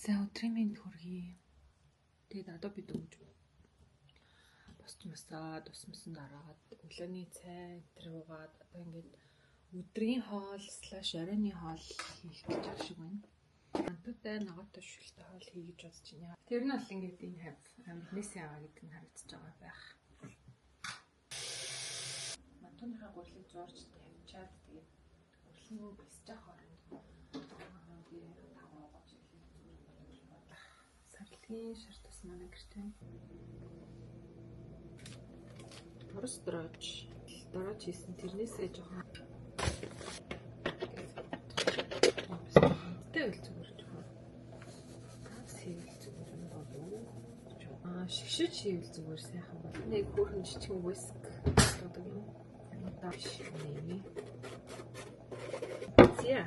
За өдрийн минь хүргэе. Тэгээд одоо бид өгж босчмасаа тусмсан дараад өглөөний цай тэр уугаад одоо ингээд өдрийн хоол/оройны хоол хийх гэж байгаа шиг байна. Антутай ногоотой шүлтэй хоол хий гэж бодож байна. Тэр нь бол ингээд энэ хав амтнээсээ аваа гэдэг нь харагдаж байгаа байх. Мантуныхаа гурлыг зурж тавьчаад тэгээд гурлын бисж явах хооронд сарлгийн шар тус манай гэртэй. Орос дорож хийсэн тэрнээсээ жоохон тэгэл зүгээр жоохон хийвэл зүгээр юм болов. Шигшиж хийвэл зүгээр сайхан бол. Нэг хөөрхөн жижиг виск гэдэг юм. Даш нэмээ. Зя.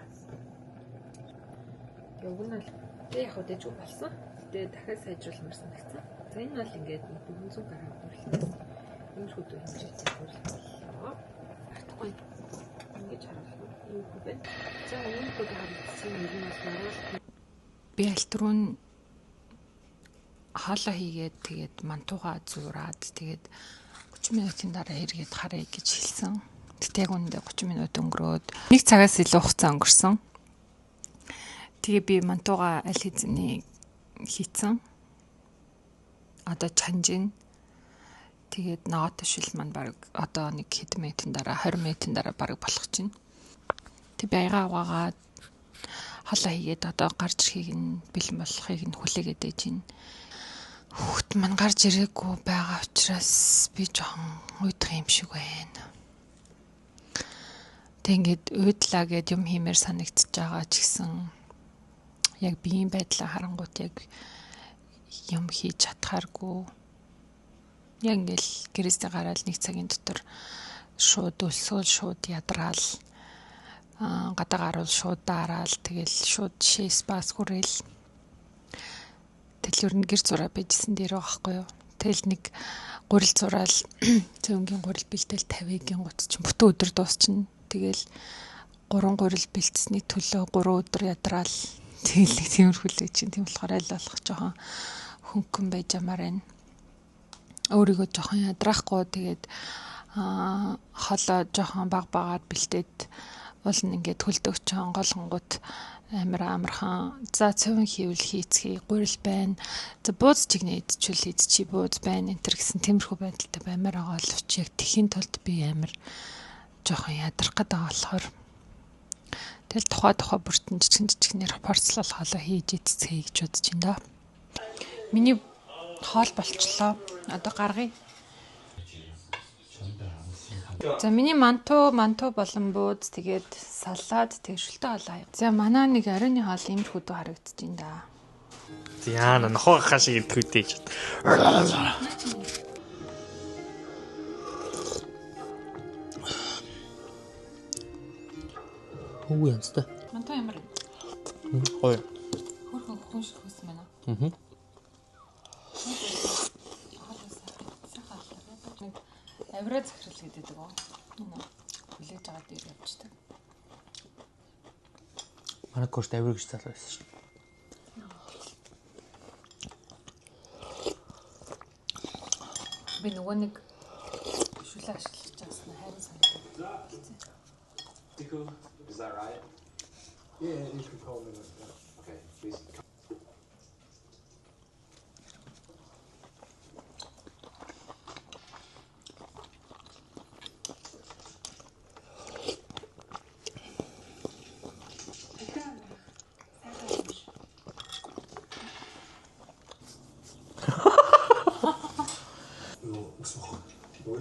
Явгнал яг хөдөөж болсон. Тэгээ дахиад сайжруулмаар санагдсан. За энэ бол ингээд 400 г хөрлөө. Ийм хөдөө хэмжээтэй хөрлөө. Артахгүй. Ингэж харуулна. Ийм хөдөө. За энэ хөдөө харагдсан юм нь бол би альтруу хаалаа хийгээд тэгээд мантуугаа зураад тэгээд 30 минутын дараа эргээд харъя гэж хэлсэн. Тэгтээ яг үндэ 30 минут өнгөрөөд 1 цагаас илүү хугацаа өнгөрсөн. Тэгээ би мантуугаа аль хэзээ хийцэн. Одоо чанжин. Тэгээд ногоотой шил маань баг одоо нэг хэдэн минутын дараа 20 минутын дараа баг болох чинь. Тэг баягаа угаагаад халаа хийгээд одоо гарч ирэхийг нь бэлэн болохыг нь хүлээгээд ээж байна. Хүүхд маань гарч ирээгүй байгаа учраас би жоохон уйдах юм шиг байна. Тэг ингээд уйдлаа гэд юм хиймээр санагдчихж байгаа ч гэсэн яг биеийн байдлаа харангуут яг юм хийж чадхааргүй. Яг ингээл гэрээсээ гараад 1 цагийн дотор шууд өлсөөл шууд ядраал гадаа гаруул шууд дараал тэгэл шууд шээс бас хүрээл тэгэл өрн гэр зураа байжсэн дээр байхгүй юу. Тэгэл нэг гурил зураал цөөнгийн гурил бэлтэл 50-ийн гут чинь бүтэн өдөр дуусчихна. Тэгэл 3 гурил бэлтсэний төлөө 3 өдөр ядраал тэгэл тиймэрхүүлээ чинь тийм болохоор аль болох жоохон хөнгөн байж амаар байна. Өөрийгөө жоохон ядраахгүй тэгээд холоо жоохон багаар бэлтээд болно ингээд хөлдөгч голгонгууд амархан за цэвэн хийвэл хийцгий гурил байна. За бууз чигнээ идчихвэл идчихий бууз байна энэ төр гэсэн тиймэрхүү байдалтай баймаар байгаа боловч яг тэхийн тулд би амар жоохон ядрах гэдэг болохоор тэгэл тухай бүртэн жижигнэр порцлол хоолоо хийж идцгээе гэж бодож байна да. Миний хоол болчлоо. Одоо гаргая. За миний мантуу болон бууз тэгээд салаад тэгээд шүлтэй хоолоо. За манай нэг оройны хоол иймэрхүү дүү харагдаж байна да. Яна нохоо хашиг идэвхтэй. Оо ямста. Мантуу ямар? Ой. Хөрхөн хүн шиг хүсэн байна. Авираа захирал гэдэг үү? Хүлээж аваад ир явчихдаг. Манай курст авир гэж залуу байсан шүү. Би нөгөө нэг шүлээ ашиглаж байгааснаа хайрын санагдав. Tico, is that right? Yeah, you can call me like that. Okay, please.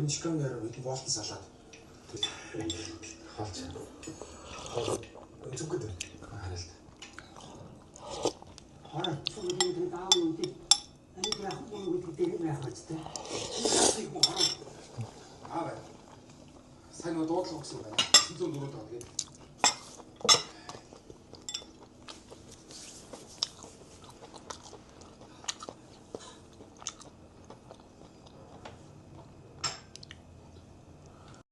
Энэ шкангаар бидний волтон салаад. Хаалч. Зүгт. Харалт. Хараа, зүгээр даав юм тий. Энийг яг үгүй гэдэг яг хэвчтэй. Аа. Сайн дуудлага өгсөн байна. 104 тоо тий.